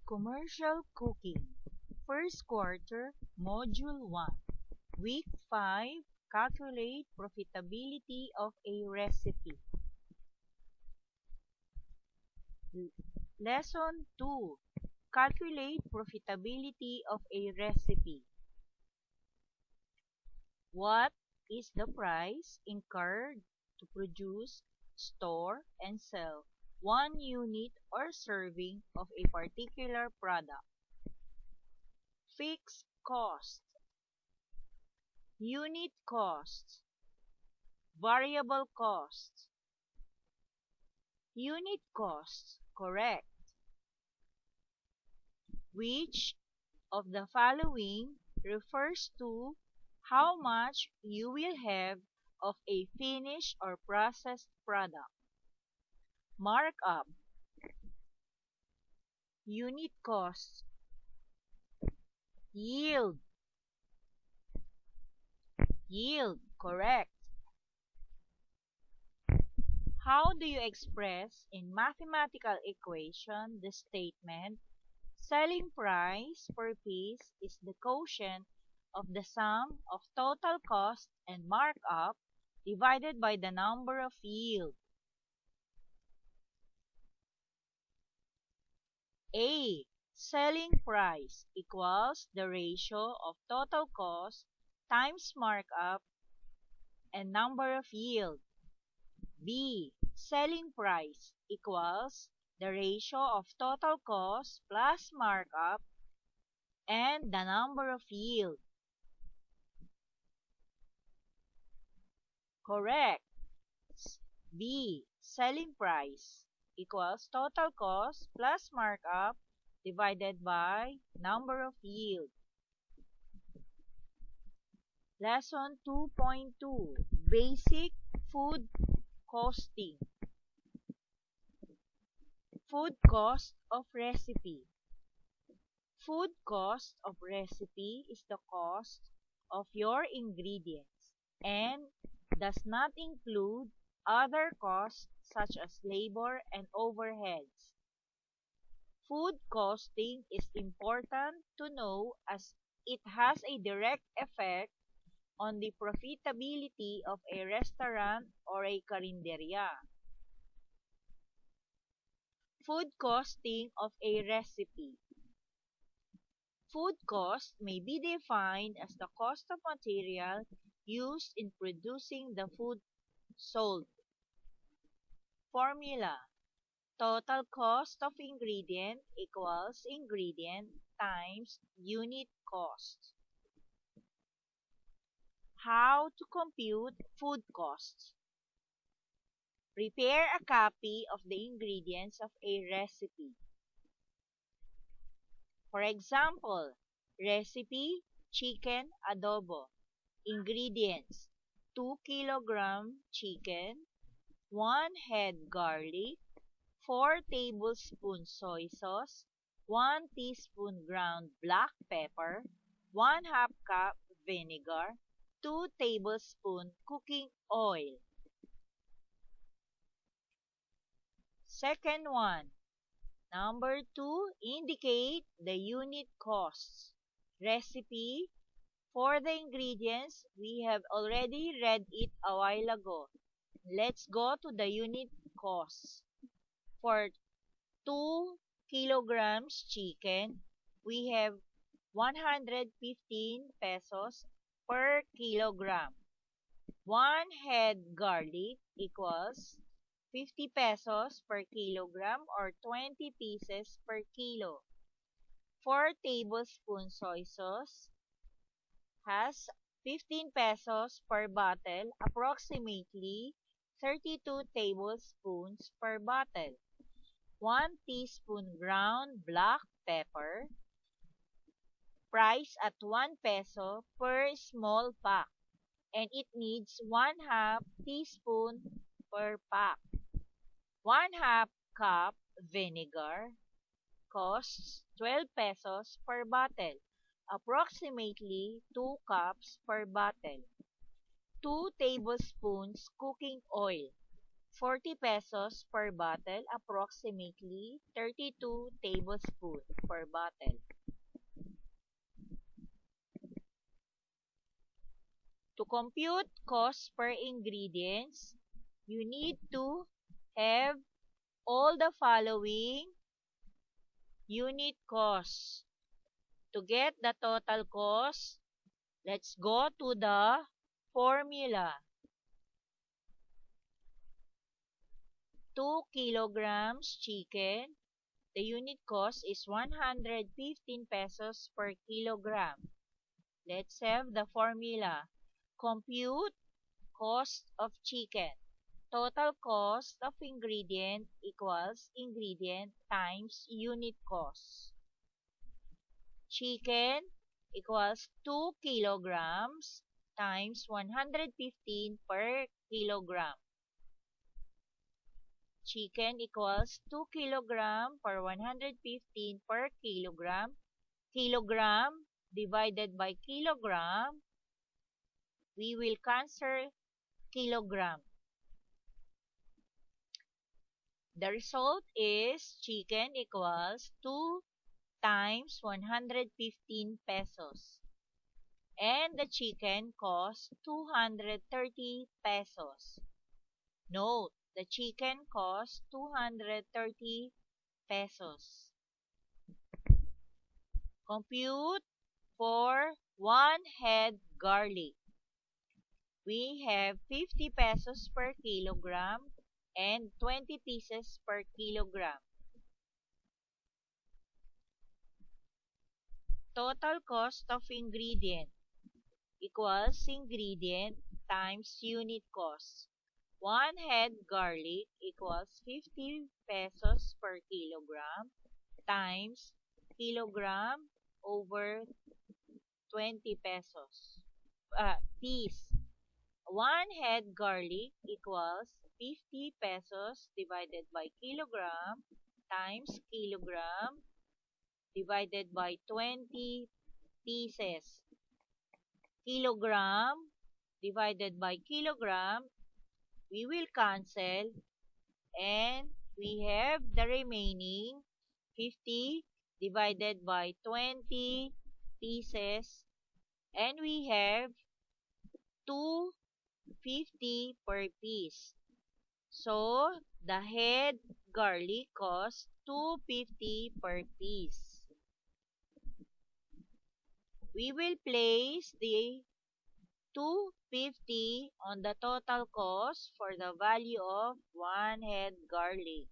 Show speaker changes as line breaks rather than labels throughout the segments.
Commercial Cooking, First Quarter, Module 1, Week 5, Calculate Profitability of a Recipe. Lesson 2, Calculate Profitability of a Recipe. What is the price incurred to produce, store, and sell 1 unit or serving of a particular product? Fixed cost, unit cost, variable cost. Unit cost, correct. Which of the following refers to how much you will have of a finished or processed product? Markup, unit cost, yield, correct. How do you express in mathematical equation the statement selling price per piece is the quotient of the sum of total cost and markup divided by the number of yield? A. Selling price equals the ratio of total cost times markup and number of yield. B. Selling price equals the ratio of total cost plus markup and the number of yield. Correct. B. Selling price equals total cost plus markup divided by number of yield. Lesson 2.2, Basic Food Costing. Food cost of recipe. Food cost of recipe is the cost of your ingredients and does not include other costs such as labor and overheads. Food costing is important to know as it has a direct effect on the profitability of a restaurant or a carinderia. Food costing of a recipe. Food cost may be defined as the cost of material used in producing the food sold. Formula: total cost of ingredient equals ingredient times unit cost. How to compute food costs? Prepare a copy of the ingredients of a recipe. For example, recipe chicken adobo. Ingredients: 2 kg chicken, 1 head garlic, 4 tablespoons soy sauce, 1 teaspoon ground black pepper, 1/2 cup vinegar, 2 tablespoons cooking oil. Second one. Number 2, indicate the unit costs. Recipe. For the ingredients, we have already read it a while ago. Let's go to the unit costs. For 2 kilograms chicken, we have 115 pesos per kilogram. 1 head garlic equals 50 pesos per kilogram or 20 pieces per kilo. 4 tablespoons soy sauce has 15 pesos per bottle, approximately 32 tablespoons per bottle. 1 teaspoon ground black pepper, price at 1 peso per small pack, and it needs 1/2 teaspoon per pack. 1/2 cup vinegar costs 12 pesos per bottle, approximately 2 cups per bottle. 2 tablespoons cooking oil, 40 pesos per bottle, approximately 32 tablespoons per bottle. To compute cost per ingredients, you need to have all the following unit costs. To get the total cost, let's go to the formula. 2 kilograms chicken, the unit cost is 115 pesos per kilogram. Let's have the formula. Compute cost of chicken. Total cost of ingredient equals ingredient times unit cost. Chicken equals 2 kilograms times 115 per kilogram. Chicken equals 2 kilogram per 115 per kilogram. Kilogram divided by kilogram, we will cancel kilogram. The result is chicken equals 2 times 115 pesos. And the chicken costs 230 pesos. Note, the chicken costs 230 pesos. Compute for 1 head garlic. We have 50 pesos per kilogram and 20 pieces per kilogram. Total cost of ingredient equals ingredient times unit cost. 1 head garlic equals 50 pesos per kilogram times kilogram over 20 pesos. Piece. 1 head garlic equals 50 pesos divided by kilogram times kilogram divided by 20 pieces. Kilogram divided by kilogram, we will cancel and we have the remaining 50 divided by 20 pieces and we have 250 per piece. So, the head garlic costs 250 per piece. We will place the 250 on the total cost for the value of 1 head garlic.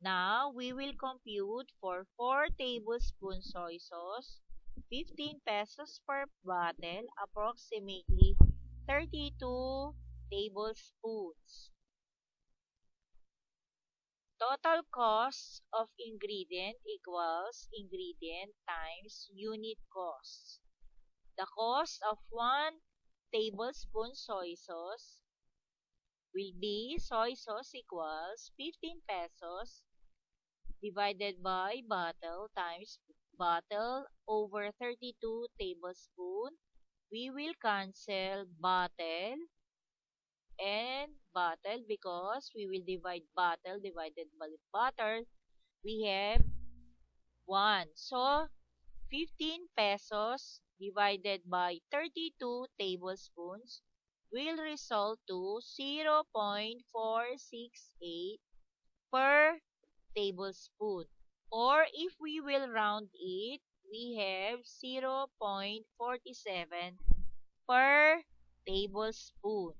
Now, we will compute for 4 tablespoons soy sauce, 15 pesos per bottle, approximately 32 tablespoons. Total cost of ingredient equals ingredient times unit cost. The cost of 1 tablespoon soy sauce will be soy sauce equals 15 pesos divided by bottle times bottle over 32 tablespoon. We will cancel bottle and bottle because we will divide bottle divided by bottle. We have 1. So, 15 pesos divided by 32 tablespoons will result to 0.468 per tablespoon. Or if we will round it, we have 0.47 per tablespoon.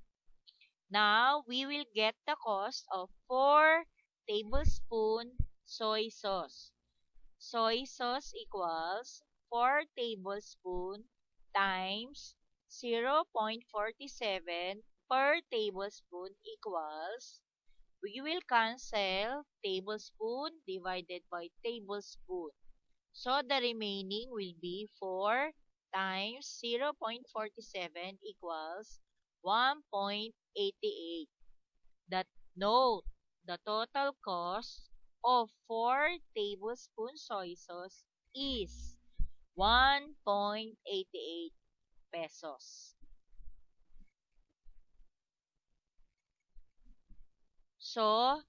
Now, we will get the cost of 4 tablespoon soy sauce. Soy sauce equals 4 tablespoon times 0.47 per tablespoon equals, we will cancel tablespoon divided by tablespoon. So, the remaining will be 4 times 0.47 equals 1.88. That note, the total cost of 4 tablespoons soy sauce is 1.88 pesos. So,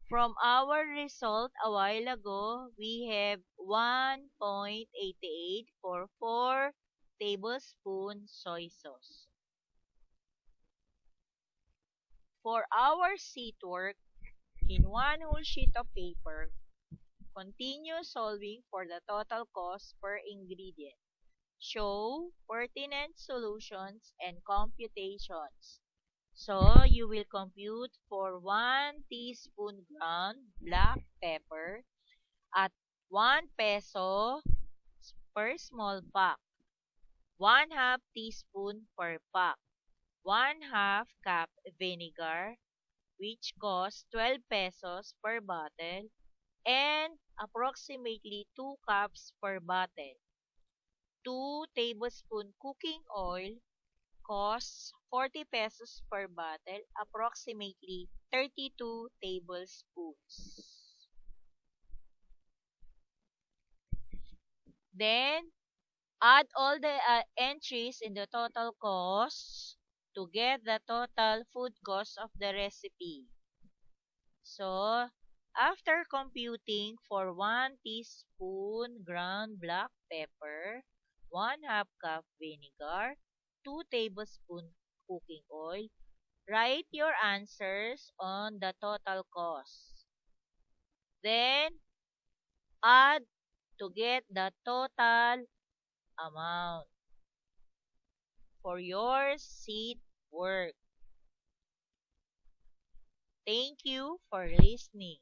from our result a while ago, we have 1.88 for 4 tablespoons soy sauce. For our sheet work, in one whole sheet of paper, continue solving for the total cost per ingredient. Show pertinent solutions and computations. So, you will compute for 1 teaspoon ground black pepper at 1 peso per small pack, 1/2 teaspoon per pack, 1/2 cup vinegar, which costs 12 pesos per bottle, and approximately 2 cups per bottle. 2 tablespoon cooking oil costs 40 pesos per bottle, approximately 32 tablespoons. Then, add all the entries in the total costs to get the total food cost of the recipe. So, after computing for 1 teaspoon ground black pepper, 1/2 cup vinegar, 2 tablespoon cooking oil, write your answers on the total cost. Then, add to get the total amount for your seat work. Thank you for listening.